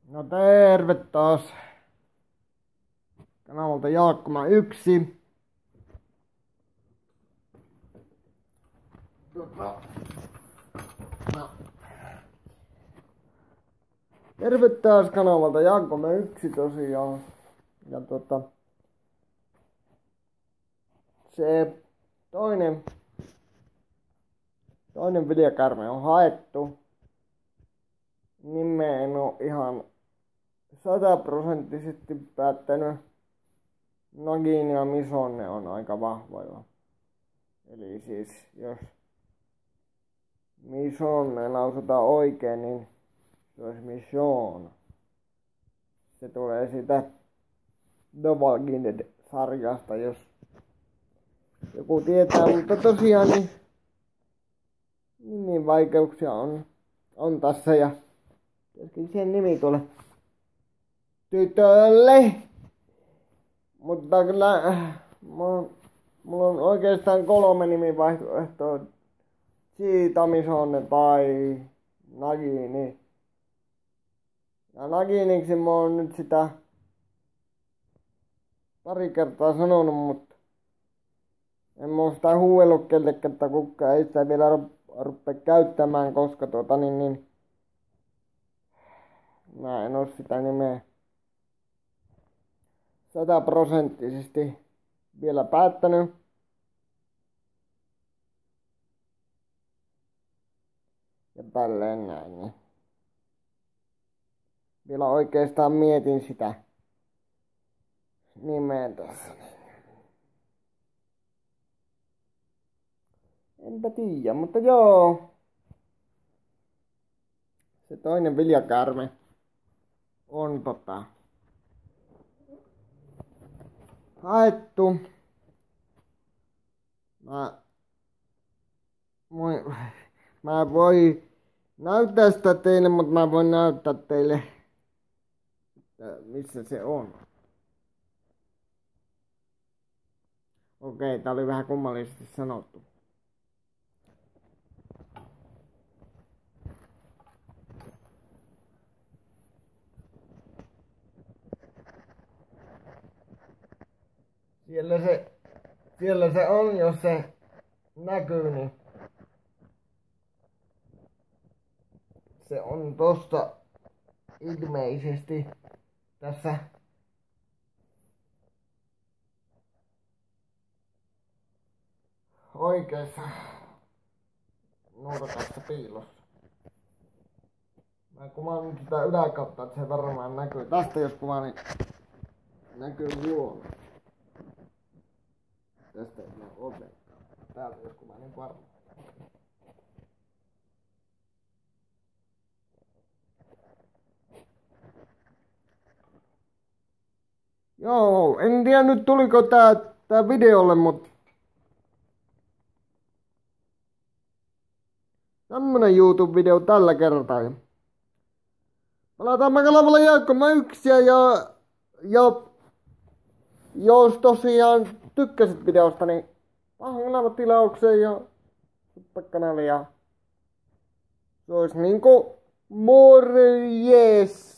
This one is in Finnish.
No terve taas kanavalta Jaakkoma 1. Terve taas kanavalta Jaakkoma 1 tosiaan. Ja se toinen videokärme on haettu. Nimeä en oo ihan 100% päättänyt. Nagini ja Misonne on aika vahvoilla. Eli siis jos Misonne lausutaan oikein, niin se olisi Mission. Se tulee siitä The Walking Dead-sarjasta, jos joku tietää, mutta tosiaan niin nimivaikeuksia on tässä ja tietysti sen nimi tuolle tytölle. Mutta kyllä mulla on oikeastaan 3 nimivaihtoehtoa. Cheetah, Misonne tai Nagini. Ja Naginiksi mä oon nyt sitä pari kertaa sanonut, mutta en mä oo sitä huuellut kellekään, että kukaan ei sitä vielä rupea käyttämään, koska mä en oo sitä nimeä 100% vielä päättänyt. Ja tälleen näin. Niin. Vielä oikeastaan mietin sitä nimeä tässä. Enpä tiedä, mutta joo. Se toinen viljakärme on haettu. Mä voin näyttää sitä teille, mutta mä voin näyttää teille, että missä se on. Okei, tää oli vähän kummallisesti sanottu. Siellä se on, jos se näkyy, niin se on tossa ilmeisesti tässä oikeassa nurkassa piilossa. Mä kuvaan nyt sitä yläkautta, että se varmaan näkyy. Tästä jos kuvaan, niin näkyy huono. Tästä ei näy ollenkaan. Täältä jos kuvaan, niin varmaan. Joo, en tiedä nyt tuliko tää videolle, mutta tämmönen YouTube-video tällä kertaa. Palataan kanavalle Jaakkoma 1 ja jos tosiaan tykkäsit videosta, niin pahan kanava tilaukseen ja kanavalle ja se olisi niinku morjes.